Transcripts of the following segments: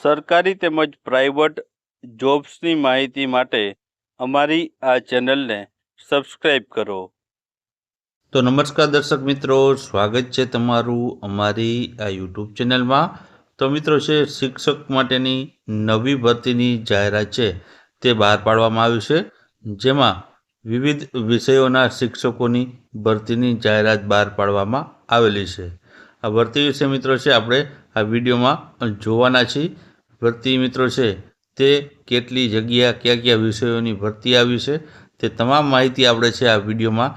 સરકારી તેમજ પ્રાઇવેટ જોબ્સની માહિતી માટે અમારી આ ચેનલને સબસ્ક્રાઈબ કરો. તો નમસ્કાર દર્શક મિત્રો, સ્વાગત છે તમારું અમારી આ યુટ્યુબ ચેનલમાં. તો મિત્રો છે, શિક્ષક માટેની નવી ભરતીની જાહેરાત છે તે બહાર પાડવામાં આવી છે, જેમાં વિવિધ વિષયોના શિક્ષકોની ભરતીની જાહેરાત બહાર પાડવામાં આવેલી છે. આ ભરતી વિશે મિત્રો છે આપણે આ વિડીયોમાં જોવાના છીએ. ભરતી મિત્રો છે તે કેટલી જગ્યા, કયા કયા વિષયોની ભરતી આવી છે તે તમામ માહિતી આપણે છે આ વિડીયોમાં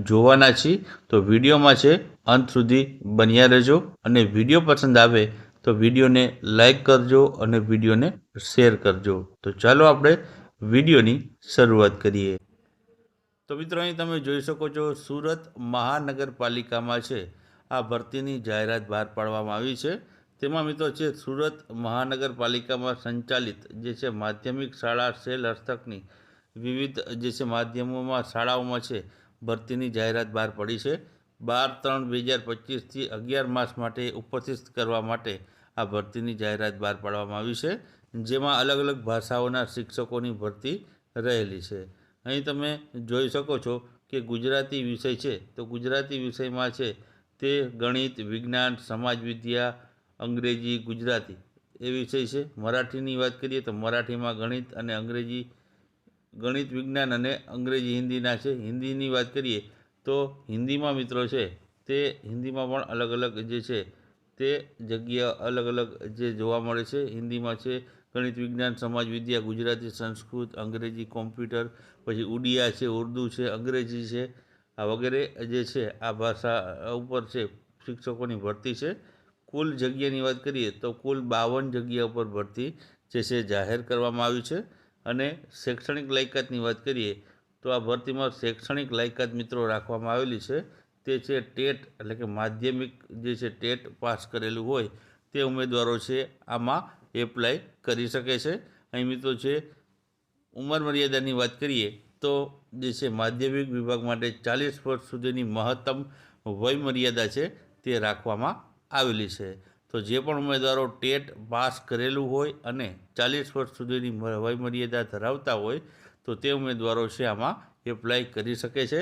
જોવાના છીએ. તો વિડીયોમાં છે અંત સુધી બન્યા રહેજો, અને વિડીયો પસંદ આવે તો વિડીયોને લાઈક કરજો અને વિડીયોને શેર કરજો. તો ચાલો આપણે વિડીયોની શરૂઆત કરીએ. તો મિત્રો અહીં તમે જોઈ શકો છો, સુરત મહાનગરપાલિકામાં છે આ ભરતીની જાહેરાત બહાર પાડવામાં આવી છે. તેમાં મિત્રો છે સુરત મહાનગરપાલિકામાં સંચાલિત જે છે માધ્યમિક શાળા સેલ હસ્તકની વિવિધ જે છે માધ્યમોમાં શાળાઓમાં છે ભરતીની જાહેરાત બહાર પડી છે. 12/3/2025થી 11 માસ માટે ઉપસ્થિત કરવા માટે આ ભરતીની જાહેરાત બહાર પાડવામાં આવી છે, જેમાં અલગ અલગ ભાષાઓના શિક્ષકોની ભરતી રહેલી છે. અહીં તમે જોઈ શકો છો કે ગુજરાતી વિષય છે, તો ગુજરાતી વિષયમાં છે તે ગણિત, વિજ્ઞાન, સમાજવિદ્યા, અંગ્રેજી, ગુજરાતી એ વિષય છે. મરાઠીની વાત કરીએ તો મરાઠીમાં ગણિત અને અંગ્રેજી, ગણિત, વિજ્ઞાન અને અંગ્રેજી હિન્દીના છે. હિન્દીની વાત કરીએ તો હિન્દીમાં મિત્રો છે તે હિન્દીમાં પણ અલગ અલગ જે છે તે જગ્યા અલગ અલગ જે જોવા મળે છે. હિન્દીમાં છે ગણિત, વિજ્ઞાન, સમાજ વિદ્યા, ગુજરાતી, સંસ્કૃત, અંગ્રેજી, કોમ્પ્યુટર, પછી ઉડિયા છે, ઉર્દૂ છે, અંગ્રેજી છે, આ વગેરે જે છે આ ભાષા ઉપર છે શિક્ષકોની ભરતી છે. કુલ જગ્યાની વાત કરીએ તો કુલ 52 જગ્યા ઉપર ભરતી જે છે જાહેર કરવામાં આવી છે. અને શૈક્ષણિક લાયકાતની વાત કરીએ તો આ ભરતીમાં શૈક્ષણિક લાયકાત મિત્રો રાખવામાં આવેલી છે તે છે ટેટ, એટલે કે માધ્યમિક જે છે ટેટ પાસ કરેલું હોય તે ઉમેદવારો છે આમાં એપ્લાય કરી શકે છે. અહીં મિત્રો છે ઉંમર મર્યાદાની વાત કરીએ તો જે છે માધ્યમિક વિભાગ માટે 40 વર્ષ સુધીની મહત્તમ વય મર્યાદા છે તે રાખવામાં આવેલી છે. તો જે પણ ઉમેદવારો ટેટ પાસ કરેલું હોય અને 40 વર્ષ સુધીની વય મર્યાદા ધરાવતા હોય તો તે ઉમેદવારો છે આમાં એપ્લાય કરી શકે છે.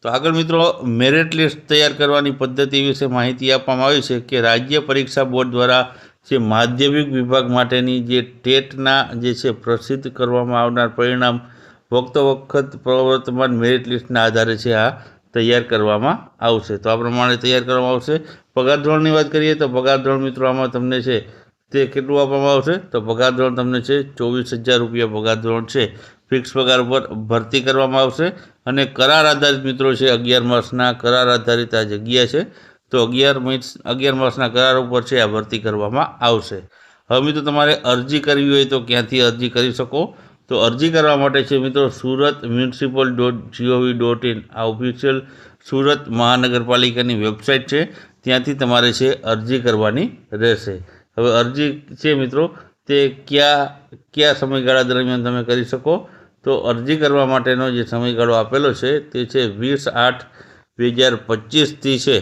તો આગળ મિત્રો મેરિટ લિસ્ટ તૈયાર કરવાની પદ્ધતિ વિશે માહિતી આપવામાં આવી છે કે રાજ્ય પરીક્ષા બોર્ડ દ્વારા જે માધ્યમિક વિભાગ માટેની જે ટેટના જે છે પ્રસિદ્ધ કરવામાં આવનાર પરિણામ વખત પ્રવર્તમાન મેરિટ લિસ્ટના આધારે છે આ તૈયાર કરવામાં આવશે. તો આ પ્રમાણે તૈયાર કરવામાં આવશે. પગાર ધોરણની વાત કરીએ તો પગાર ધોરણ મિત્રો આમાં તમને છે તે કેટલું આપવામાં આવશે, તો પગાર ધોરણ તમને છે 24,000 રૂપિયા પગાર ધોરણ છે ફિક્સ પગાર ઉપર ભરતી કરવામાં આવશે. અને કરાર આધારિત મિત્રો છે 11 માસના કરાર આધારિત આ જગ્યા છે, તો 11 માસના કરાર ઉપર છે આ ભરતી કરવામાં આવશે. હવે મિત્રો તમારે અરજી કરવી હોય તો ક્યાંથી અરજી કરી શકો, તો અરજી કરવા માટે છે મિત્રો suratmunicipal.gov.in આ ઓફિશિયલ સુરત મહાનગરપાલિકાની વેબસાઇટ છે, ત્યાંથી તમારે છે અરજી કરવાની રહેશે. હવે અરજી છે મિત્રો તે કયા સમયગાળા દરમિયાન તમે કરી શકો, તો અરજી કરવા માટેનો જે સમયગાળો આપેલો છે તે છે 20/8/2025થી છે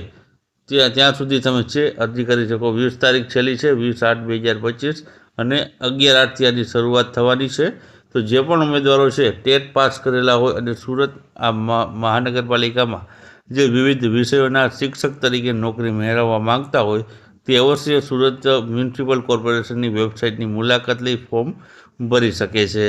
ત્યાં સુધી તમે છે અરજી કરી શકો. 20 તારીખ છેલ્લી છે 20/8/2025 અને 11/8થી આની શરૂઆત થવાની છે. તો જે પણ ઉમેદવારો છે ટેટ પાસ કરેલા હોય અને સુરત આ મહાનગરપાલિકામાં જે વિવિધ વિષયોના શિક્ષક તરીકે નોકરી મેળવવા માંગતા હોય તે અવશ્ય સુરત મ્યુનિસિપલ કોર્પોરેશનની વેબસાઇટની મુલાકાત લઈ ફોર્મ ભરી શકે છે.